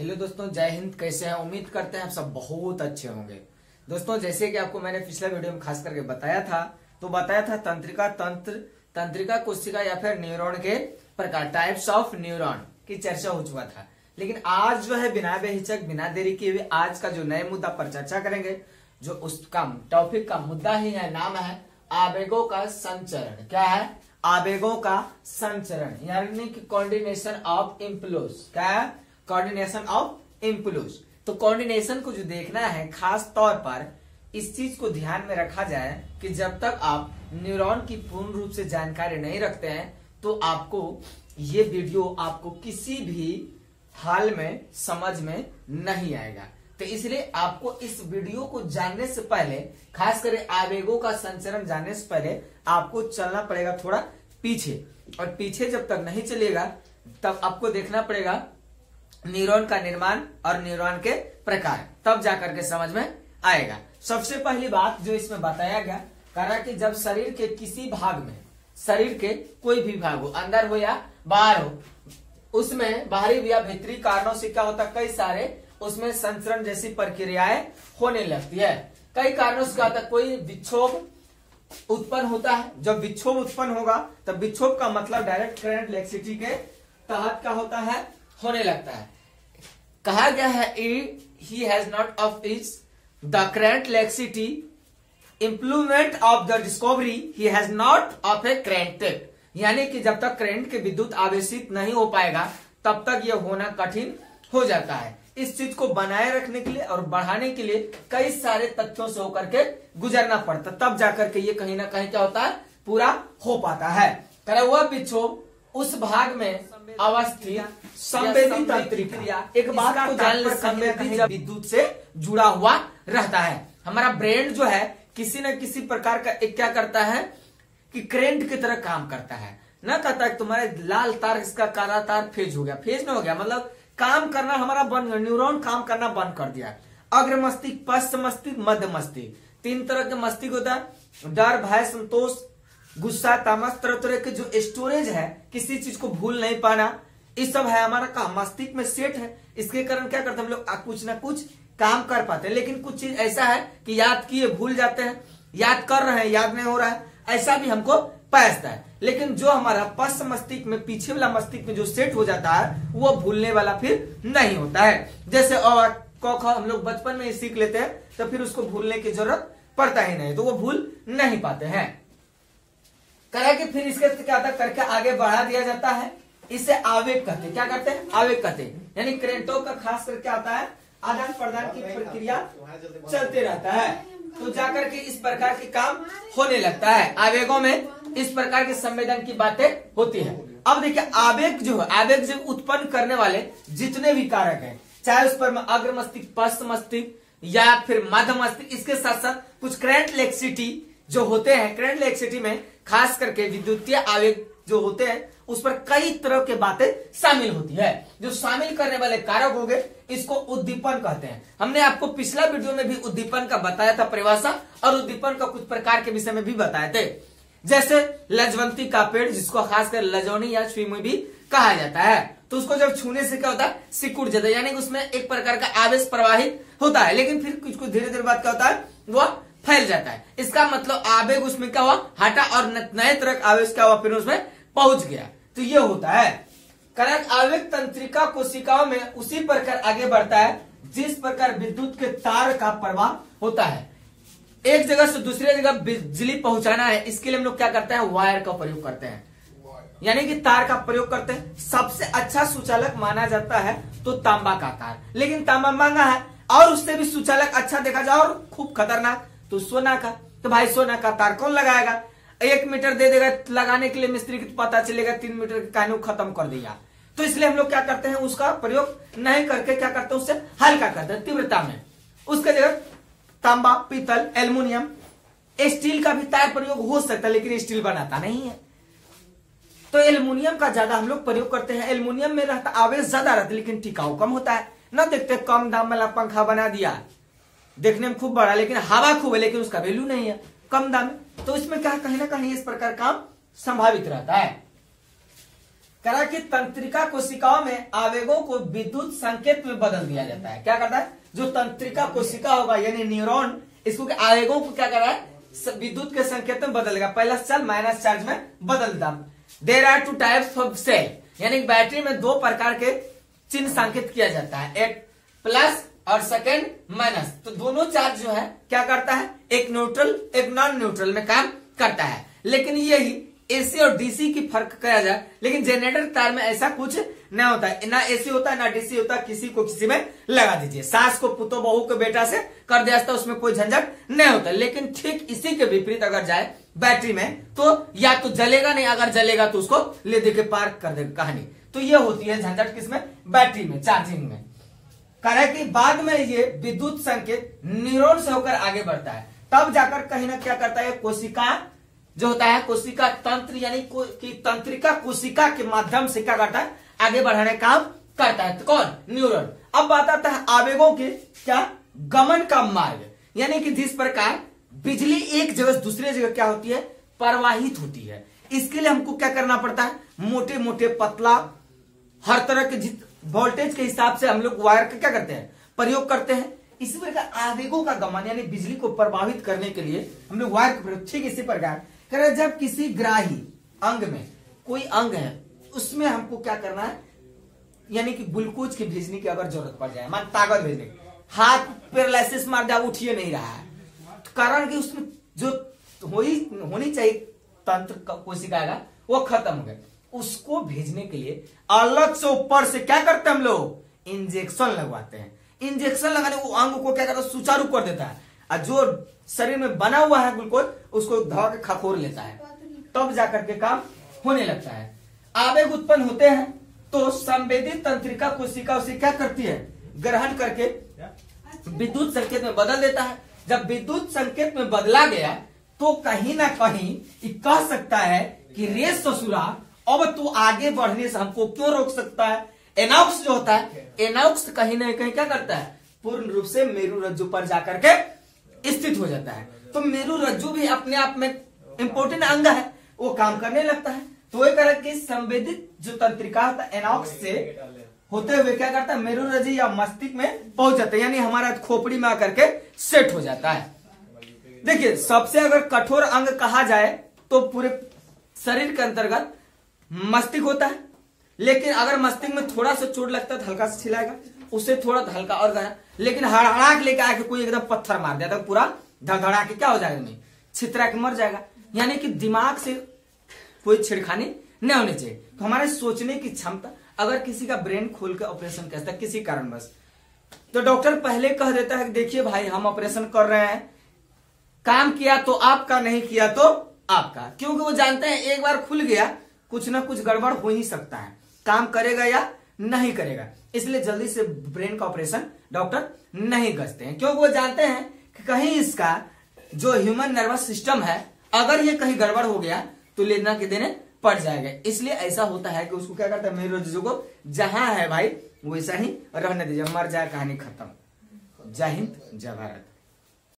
Hello दोस्तों, जय हिंद। कैसे हैं? उम्मीद करते हैं आप सब बहुत अच्छे होंगे। दोस्तों, जैसे कि आपको मैंने पिछले वीडियो में खास करके बताया था तंत्रिका कोशिका या फिर न्यूरॉन के प्रकार, टाइप्स ऑफ न्यूरॉन की चर्चा हो चुका था। लेकिन आज जो है बिना बेहिचक बिना देरी किए हुए आज का जो नए मुद्दा पर चर्चा करेंगे, जो उसका टॉपिक का मुद्दा ही है, नाम है आवेगों का संचरण। क्या है? आवेगों का संचरण, यानी कि कोऑर्डिनेशन ऑफ इम्पल्स। क्या है? Coordination of impulse. तो कोऑर्डिनेशन को जो देखना है, खास तौर पर इस चीज को ध्यान में रखा जाए कि जब तक आप न्यूरॉन की पूर्ण रूप से जानकारी नहीं रखते हैं तो आपको ये वीडियो आपको किसी भी हाल में समझ में नहीं आएगा। तो इसलिए आपको इस वीडियो को जानने से पहले, खास करके आवेगों का संचरण जानने से पहले, आपको चलना पड़ेगा थोड़ा पीछे। और पीछे जब तक नहीं चलेगा तब आपको देखना पड़ेगा न्यूरॉन का निर्माण और न्यूरॉन के प्रकार, तब जाकर के समझ में आएगा। सबसे पहली बात जो इसमें बताया गया, कहा कि जब शरीर के किसी भाग में, शरीर के कोई भी भाग हो, अंदर हो या बाहर हो, उसमें बाहरी या भीतरी कारणों से क्या होता है, कई सारे उसमें संचरण जैसी प्रक्रियाएं होने लगती है। कई कारणों से क्या होता है, कोई विक्षोभ उत्पन्न होता है। जब विक्षोभ उत्पन्न होगा तब विक्षोभ का मतलब डायरेक्ट करंट इलेक्ट्रिसिटी के तहत क्या होता है, होने लगता है। कहा गया है he has not of its the current electricity implement of the discovery he has not of a current, यानी कि जब तक करंट के विद्युत आवेशित नहीं हो पाएगा तब तक यह होना कठिन हो जाता है। इस चीज को बनाए रखने के लिए और बढ़ाने के लिए कई सारे तथ्यों से होकर के गुजरना पड़ता, तब जाकर के ये कहीं ना कहीं क्या होता है, पूरा हो पाता है। करा हुआ विक्षोभ उस भाग में अवस्थित संवेदी तंत्रिका, एक बात को जान ले, संवेदी विद्युत से जुड़ा हुआ रहता है। हमारा ब्रेन जो है किसी न किसी प्रकार का एक क्या करता है कि करंट की तरह काम करता है। ना कहता है तुम्हारे लाल तार, इसका काला तार फेज हो गया, फेज न हो गया, मतलब काम करना हमारा बंद, न्यूरॉन काम करना बंद कर दिया। अग्र मस्तिष्क, पश्च मस्तिष्क, मध्य मस्तिष्क, तीन तरह के मस्तिष्क होता है। डर, भय, संतोष, गुस्सा, तामस, तरह तरह के जो स्टोरेज है, किसी चीज को भूल नहीं पाना, इस सब है हमारा काम, मस्तिष्क में सेट है। इसके कारण क्या करते हैं हम लोग, कुछ ना कुछ काम कर पाते हैं। लेकिन कुछ चीज ऐसा है कि याद किए भूल जाते हैं, याद कर रहे हैं याद नहीं हो रहा है, ऐसा भी हमको पैसता है। लेकिन जो हमारा पश्च मस्तिष्क में, पीछे वाला मस्तिष्क में जो सेट हो जाता है वो भूलने वाला फिर नहीं होता है। जैसे क ख हम लोग बचपन में ही सीख लेते हैं तो फिर उसको भूलने की जरूरत पड़ता ही नहीं, तो वो भूल नहीं पाते हैं। करा कि फिर इसके क्या होता है, करके आगे बढ़ा दिया जाता है। इसे आवेग कहते हैं। क्या करते हैं? आवेग कहते हैं। यानी करंटों का खास करके आता है आदान प्रदान की प्रक्रिया चलते रहता है, तो जाकर के इस प्रकार के काम होने लगता है। आवेगों में इस प्रकार के संवेदन की बातें होती है। अब देखिए, आवेग जो है, आवेग जो उत्पन्न करने वाले जितने भी कारक हैं, चाहे उस पर अग्र मस्तिष्क, पश्च मस्तिष्क या फिर मध्य मस्तिष्क, इसके साथ साथ कुछ करंट इलेक्ट्रिसिटी जो होते हैं, करंट इलेक्ट्रिसिटी में खास करके विद्युतीय आवेग जो होते हैं उस पर कई तरह की बातें शामिल होती है। जो शामिल करने वाले कारक हो गए, इसको उद्दीपन कहते हैं। हमने आपको पिछला वीडियो में भी उद्दीपन का बताया था परिभाषा, और उद्दीपन का कुछ प्रकार के विषय में भी बताए थे। जैसे लजवंती का पेड़, जिसको खासकर लजौनी या छुई भी कहा जाता है, तो उसको जब छूने से क्या होता है, सिकुड़ जाता है, यानी उसमें एक प्रकार का आवेश प्रवाहित होता है। लेकिन फिर कुछ धीरे धीरे बाद क्या होता है, वह फैल जाता है। इसका मतलब आवेग उसमें क्या हुआ, हटा, और नए तरह का आवेश क्या हुआ, फिर उसमें पहुंच गया। तो ये होता है। कारण आवेग तंत्रिका कोशिकाओं में उसी प्रकार आगे बढ़ता है जिस प्रकार विद्युत के तार का प्रवाह होता है। एक जगह से दूसरी जगह बिजली पहुंचाना है, इसके लिए हम लोग क्या करते हैं, वायर का प्रयोग करते हैं, यानी कि तार का प्रयोग करते हैं। सबसे अच्छा सुचालक माना जाता है तो तांबा का तार, लेकिन तांबा महंगा है, और उससे भी सुचालक अच्छा देखा जाए और खूब खतरनाक तो सोना का। तो भाई सोना का तार कौन लगाएगा, 1 मीटर दे देगा लगाने के लिए मिस्त्री को, पता चलेगा 3 मीटर के कानू खत्म कर दिया। तो इसलिए हम लोग क्या करते हैं, उसका प्रयोग नहीं करके क्या करते हैं, उससे हल्का करते हैं तीव्रता में। उसके जगह तांबा, पीतल, एल्युमिनियम, स्टील का भी तार प्रयोग हो सकता है, लेकिन स्टील बनाता नहीं है, तो एल्युमिनियम का ज्यादा हम लोग प्रयोग करते हैं। एल्युमिनियम में रहता आवेश ज्यादा रहता है, लेकिन टिकाऊ कम होता है। ना देखते कम दाम वाला पंखा बना दिया, देखने में खूब बड़ा, लेकिन हवा खूब है, लेकिन उसका वैल्यू नहीं है, कम दाम में। तो इसमें क्या, कहीं ना कहीं इस प्रकार काम संभावित रहता है। करा कि तंत्रिका कोशिकाओं में आवेगों को विद्युत संकेत में बदल दिया जाता है। क्या करता है, जो तंत्रिका कोशिका होगा यानी न्यूरॉन, इसको आवेगों को क्या कर रहा है, विद्युत के संकेत में बदलेगा। पहला चार्ज माइनस चार्ज में बदल देता। There are two types of cell, यानी बैटरी में दो प्रकार के चिन्ह संकेत किया जाता है, एक प्लस और सेकेंड माइनस। तो दोनों चार्ज जो है क्या करता है, एक न्यूट्रल एक नॉन न्यूट्रल में काम करता है। लेकिन यही एसी और डीसी की फर्क किया जाए, लेकिन जनरेटर तार में ऐसा कुछ नहीं होता है, ना एसी होता है ना डीसी होता है, किसी को किसी में लगा दीजिए, सास को पुतो बहू को बेटा से कर दिया जाता है, उसमें कोई झंझट नहीं होता। लेकिन ठीक इसी के विपरीत अगर जाए बैटरी में तो या तो जलेगा नहीं, अगर जलेगा तो उसको ले दे के पार कर देगा कहानी। तो ये होती है झंझट किसमें, बैटरी में, चार्जिंग में। कह रहा है कि बाद में ये विद्युत संकेत न्यूरॉन से होकर आगे बढ़ता है, तब जाकर कहीं ना क्या करता है, कोशिका जो होता है, कोशिका तंत्र यानी कि तंत्रिका कोशिका के माध्यम से क्या करता है, आगे बढ़ाने का काम करता है। तो कौन, न्यूरॉन। अब बात आता है आवेगों के क्या गमन का मार्ग, यानी कि जिस प्रकार बिजली एक जगह से दूसरे जगह क्या होती है, प्रवाहित होती है। इसके लिए हमको क्या करना पड़ता है, मोटे मोटे पतला हर तरह के वोल्टेज के हिसाब से हम लोग वायर का क्या करते हैं, प्रयोग करते हैं। इसी प्रकार आवेगों का गमन यानी बिजली को प्रभावित करने के लिए हम लोग वायर का प्रयोग, ठीक इसी प्रकार जब किसी ग्राही अंग में कोई अंग है उसमें हमको क्या करना है, यानी कि ग्लूकोज की भेजने की अगर जरूरत पड़ जाए, मान ताकत भेजने की, हाथ पैरालिसिस मार दिया, उठिए नहीं रहा है, तो कारण कि उसमें जो होनी चाहिए तंत्र कोशिका का वो खत्म हो गया, उसको भेजने के लिए अलग से ऊपर से क्या करते हैं हम लोग, इंजेक्शन लगवाते हैं। इंजेक्शन लगाने वो अंग को क्या करता है, सुचारू कर देता है, और जो शरीर में बना हुआ है ग्लूकोज उसको धो के खखोर लेता है, तब जाकर के काम होने लगता है। आवेग उत्पन्न होते हैं तो संवेदित तंत्रिका कोशिका उसे क्या करती है, ग्रहण करके विद्युत संकेत में बदल देता है। जब विद्युत संकेत में बदला गया तो कहीं ना कहीं कह सकता है कि रे ससुरा अब तू आगे बढ़ने से हमको क्यों रोक सकता है। एनॉक्स जो होता है, एनॉक्स कहीं ना कहीं क्या करता है, पूर्ण रूप से मेरु रज्जु पर जाकर के स्थित हो जाता है। तो मेरु रज्जु भी अपने आप में इंपोर्टेंट अंग है, वो काम करने लगता है। तो वही कारण कि संवेदित जो तंत्रिका होता है एनॉक्स से होते हुए क्या करता है, मेरु रज्जु या मस्तिष्क में पहुंच जाता है, यानी हमारा खोपड़ी में आकर के सेट हो जाता है। देखिए सबसे अगर कठोर अंग कहा जाए तो पूरे शरीर के अंतर्गत मस्तिष्क होता है, लेकिन अगर मस्तिष्क में थोड़ा सा चोट लगता है तो हल्का सा छिलाएगा, उससे थोड़ा हल्का और गहरा, लेकिन हड़हड़ा के लेके आके कोई एकदम पत्थर मार दिया तो पूरा धड़धड़ा के क्या हो जाएगा, नहीं छितरा के मर जाएगा। यानी कि दिमाग से कोई छिड़खानी नहीं होनी चाहिए। तो हमारे सोचने की क्षमता, अगर किसी का ब्रेन खोल के ऑपरेशन करता है किसी कारणवश, तो डॉक्टर पहले कह देता है कि देखिए भाई हम ऑपरेशन कर रहे हैं, काम किया तो आपका, नहीं किया तो आपका, क्योंकि वो जानते हैं एक बार खुल गया कुछ ना कुछ गड़बड़ हो ही सकता है, काम करेगा या नहीं करेगा। इसलिए जल्दी से ब्रेन का ऑपरेशन डॉक्टर नहीं करते हैं, क्योंकि वो जानते हैं कि कहीं इसका जो ह्यूमन नर्वस सिस्टम है अगर ये कहीं गड़बड़ हो गया तो लेना के देने पड़ जाएगा। इसलिए ऐसा होता है कि उसको क्या करता है, मेरु रज्जु को जहां है भाई वैसा ही रहने दीजिए, मर जाए कहानी खत्म। जय हिंद जय भारत।